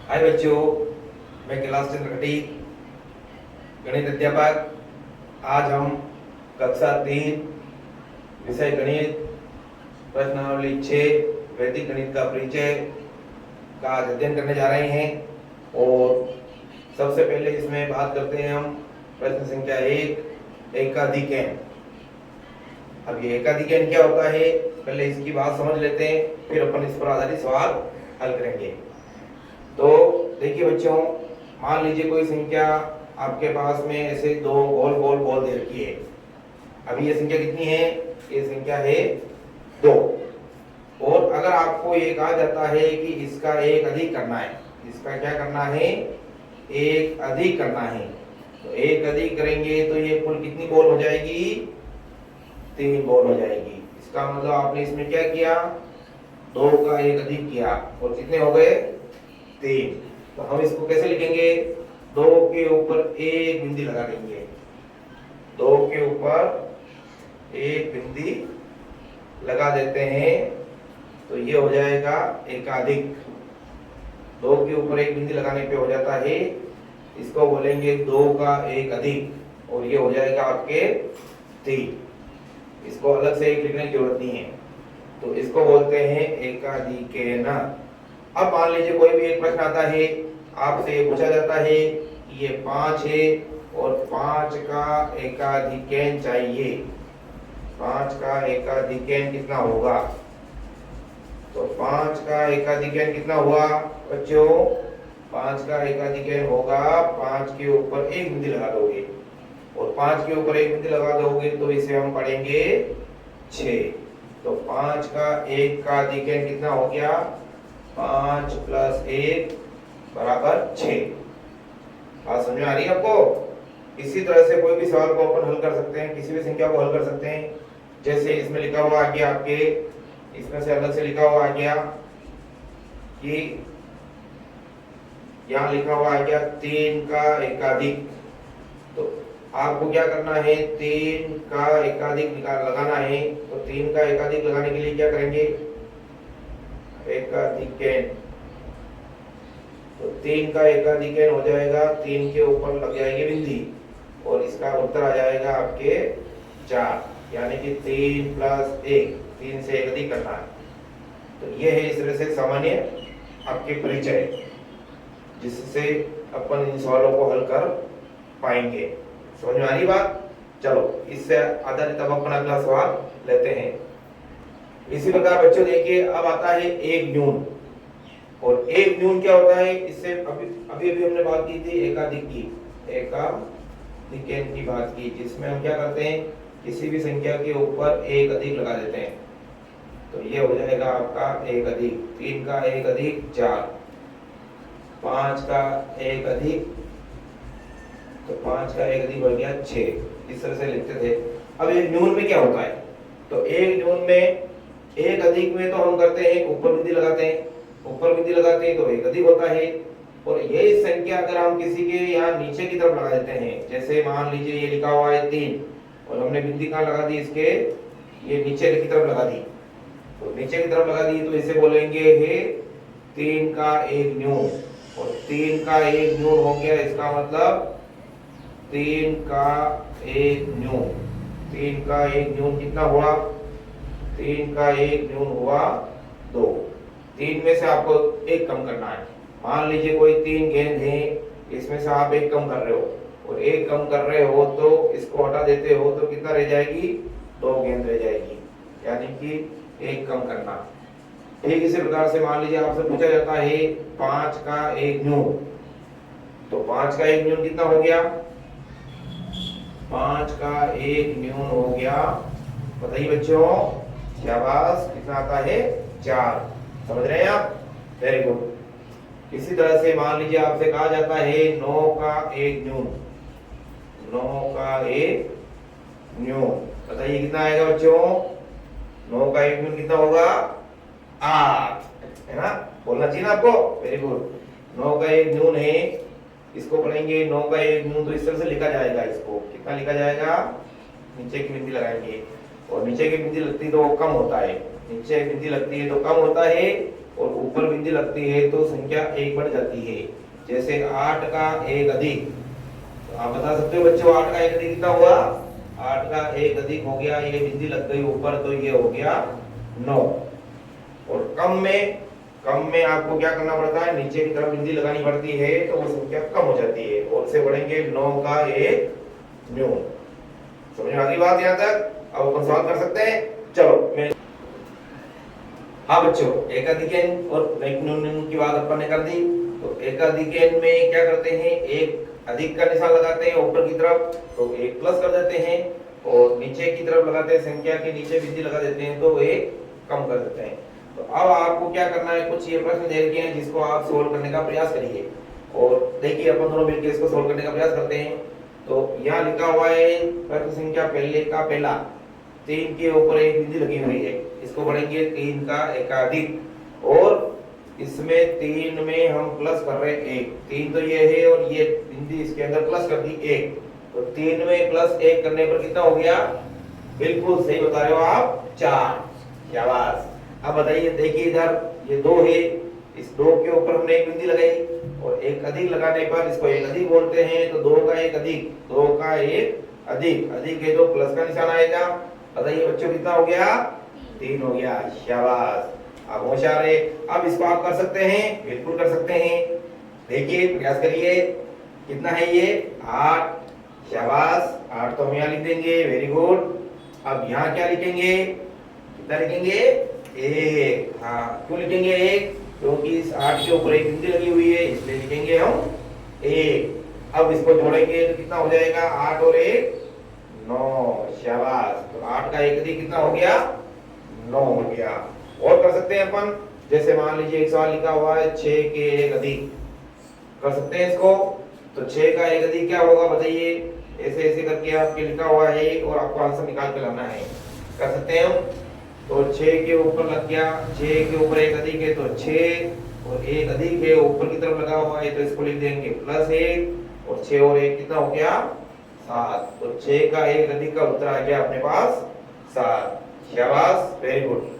हाय बच्चों, मैं कैलाश चंद्र खटी, गणित अध्यापक। आज हम कक्षा 3 विषय गणित प्रश्नावली 6 वैदिक गणित का परिचय का अध्ययन करने जा रहे हैं। और सबसे पहले इसमें बात करते हैं हम प्रश्न संख्या 1, एकाधिकैन। अब ये एकाधिकैन क्या होता है, पहले इसकी बात समझ लेते हैं, फिर अपन इस पर आधारित सवाल हल करेंगे। तो देखिए बच्चों, मान लीजिए कोई संख्या आपके पास में ऐसे दो गोल गोल बॉल दे रखी है। अभी ये संख्या कितनी है? ये संख्या है 2। और अगर आपको ये कहा जाता है कि इसका एक अधिक करना है, इसका क्या करना है? एक अधिक करना है। तो एक अधिक करेंगे तो ये कुल कितनी बॉल हो जाएगी? 3 बॉल हो जाएगी। इसका मतलब आपने इसमें क्या किया? 2 का एक अधिक किया और कितने हो गए? 3। तो हम इसको कैसे लिखेंगे? 2 के ऊपर एक बिंदी लगा देंगे। 2 के ऊपर एक बिंदी लगा देते हैं तो ये हो जाएगा एकाधिक। 2 के ऊपर एक बिंदी लगाने पे हो जाता है, इसको बोलेंगे 2 का एक अधिक, और ये हो जाएगा आपके 3। इसको अलग से एक लिखने की जरूरत नहीं है, तो इसको बोलते हैं एकाधिकैन। अब मान लीजिए कोई भी एक प्रश्न आता है, आपसे ये पूछा जाता है कि ये 5 है और 5 का एकाधिकैन चाहिए। 5 का एकाधिकैन कितना होगा? तो 5 का एकाधिकैन कितना हुआ बच्चों? 5 का एकाधिकैन होगा, 5 के ऊपर एक बिंदी लगा दोगे, और 5 के ऊपर एक बिंदी लगा दोगे तो इसे हम पढ़ेंगे 6। तो 5 का एकाधिकैन कितना हो गया? 5 + 1 = 6। बात समझ में आ रही है आपको? इसी तरह से कोई भी सवाल को अपन हल कर सकते हैं, किसी भी संख्या को हल कर सकते हैं। जैसे इसमें लिखा हुआ आ गया आपके, इसमें से अलग से लिखा हुआ आ गया कि यहाँ लिखा हुआ आ गया 3 का एकाधिक। तो आपको क्या करना है? 3 का एकाधिक लगाना है। तो 3 का एकाधिक लगाने के लिए क्या करेंगे? एकाधिकैन। तो 3 का एकाधिकैन हो जाएगा, 3 के ऊपर लग जाएगी बिंदी, और इसका उत्तर आ जाएगा आपके 4, यानी कि 3 + 1, 3 से एक अधिक करना है। तो ये है इस तरह से सामान्य आपके परिचय, जिससे अपन इन सवालों को हल कर पाएंगे। समझ में आ रही बात? चलो, इससे आधारित अब अपन अगला सवाल लेते हैं। इसी प्रकार बच्चों देखिए, अब आता है एक न्यून। और एक न्यून क्या होता है? इससे अभी हमने बात की थी एकाधिक की, एकाधिकैन की बात की, जिसमें हम क्या करते हैं? किसी भी संख्या के ऊपर एक अधिक लगा देते हैं। तो ये हो जाएगा आपका एक अधिक। 3 का एक अधिक 4, 5 का एक अधिक, तो 5 का एक अधिक हो गया 6। इस तरह से लिखते थे। अब एक न्यून में क्या होता है? तो एक न्यून में, एक अधिक में तो हम करते हैं ऊपर बिंदी लगाते हैं, ऊपर बिंदी लगाते हैं तो एक अधिक होता है। और यही संख्या अगर हम किसी के यहाँ नीचे की तरफ लगा देते हैं, जैसे मान लीजिए ये लिखा हुआ है 3, और हमने बिंदी कहाँ लगा दी? इसके ये नीचे की तरफ लगा दी। तो नीचे की तरफ लगा दी तो इसे बोलेंगे है 3 का एक न्यून। और 3 का एक न्यून हो गया, इसका मतलब 3 का एक न्यून। 3 का एक न्यून कितना हुआ? 3 का एक न्यून हुआ 2। 3 में से आपको एक कम करना है। मान लीजिए कोई 3 गेंद है, इसमें से आप एक कम कर रहे हो, और एक कम कर रहे हो तो इसको हटा देते हो तो कितना रह जाएगी? 2 गेंद रह जाएगी, यानी कि एक कम करना। ठीक इसी प्रकार से मान लीजिए आपसे पूछा जाता है 5 का एक न्यून। तो 5 का एक न्यून कितना हो गया? 5 का एक न्यून हो गया, बताइए बच्चों, शाबाश, कितना आता है? 4। समझ रहे हैं आप? Very good. इसी तरह से मान लीजिए आपसे कहा जाता है 9 का एक न्यून। 9 का एक न्यून, बताइए कितना आएगा बच्चों? 9 का एक न्यून कितना होगा? 8, है ना? बोलना चाहिए ना आपको? Very good. 9 का एक न्यून है, इसको पढ़ेंगे 9 का एक न्यून, तो इस तरह से लिखा जाएगा। इसको कितना लिखा जाएगा? नीचे की बिंदी लगाएंगे, और नीचे की बिंदी लगती तो वो कम होता है, नीचे बिंदी लगती है तो कम होता है, और ऊपर बिंदी लगती है तो संख्या 1 बढ़ जाती है। जैसे 8 का 1 अधिक, तो आप बता सकते हो बच्चों 8 का 1 अधिक कितना हुआ? 8 का 1 अधिक हो गया, ये बिंदी लग गई ऊपर तो ये हो गया 9। और कम में आपको क्या करना पड़ता है? नीचे की तरफ बिंदी लगानी पड़ती है तो वो संख्या कम हो जाती है और से बढ़ेंगे 9 का 1 न्यू। समझ में आ गई बात यहाँ तक? अब अपन सवाल कर सकते हैं। चलो मैं हाँ बच्चों, एकाधिक और न्यून की बात अपन ने कर दी। तो एकाधिक में क्या करते हैं? एक अधिक का निशान लगाते हैं ऊपर की तरफ तो एक प्लस कर देते हैं, और नीचे की तरफ लगाते हैं संख्या के नीचे बिंदी लगा देते हैं तो एक कम कर देते हैं। तो अब आपको क्या करना है? कुछ ये प्रश्न दे रखे हैं जिसको आप सोल्व करने का प्रयास करिए, और देखिए अपन दोनों मिलकर इसको सोल्व करने का प्रयास करते हैं। तो यहाँ लिखा हुआ है प्रश्न संख्या पहले का पहला, 3 के ऊपर एक बिंदी लगी हुई है, इसको पढ़ेंगे 3 का एकाधिक, और इसमें 3 में हम प्लस कर रहे हैं 1। 3 तो ये है और ये बिंदी इसके अंदर प्लस कर दी 1, तो 3 में प्लस 1 करने पर कितना हो गया? बिल्कुल सही बता रहे हो आप, 4। शाबाश। अब बताइए, देखिए इधर ये 2 है, इस 2 के ऊपर हमने एक बिंदी लगाई और एक अधिक लगाने पर इसको एक अधिक बोलते हैं, तो 2 का 1 अधिक, 2 का 1 अधिक, अधिक है तो प्लस का निशान आएगा। बताइए बच्चों कितना हो गया? 3 हो गया। शाबाश, आप होशियार है। अब इसको आप कर सकते हैं, बिल्कुल कर सकते हैं। देखिए प्रयास करिए, कितना है ये? 8। शाबाश, 8 तो हम यहाँ लिख देंगे, वेरी गुड। अब यहाँ क्या लिखेंगे? कितना लिखेंगे? 1। हाँ, क्यों लिखेंगे 1? क्योंकि इस 8 के ऊपर एक बिंदी लगी हुई है, इसलिए लिखेंगे हम 1। अब इसको जोड़ेंगे तो कितना हो जाएगा? 8 और 1 9। शाबाश, तो 8 का 1 अधिक कितना हो गया? 9 हो गया। और कर सकते हैं अपन, जैसे मान लीजिए एक सवाल लिखा हुआ है 6 के 1 अधिक, कर सकते हैं इसको। तो 6 का 1 अधिक क्या होगा बताइए? ऐसे ऐसे करके आपके लिखा हुआ है और आपको आंसर निकाल के लाना है। कर सकते हैं हम। तो 6 के ऊपर लग गया, 6 के ऊपर 1 अधिक है तो 6, और 1 अधिक है ऊपर की तरफ लगा हुआ है तो इसको लिख देंगे +1, और 6 और 1 कितना हो गया? 7। तो 6 का 1 अधिक का उत्तर आ गया अपने पास 7। शाबाश, वेरी गुड।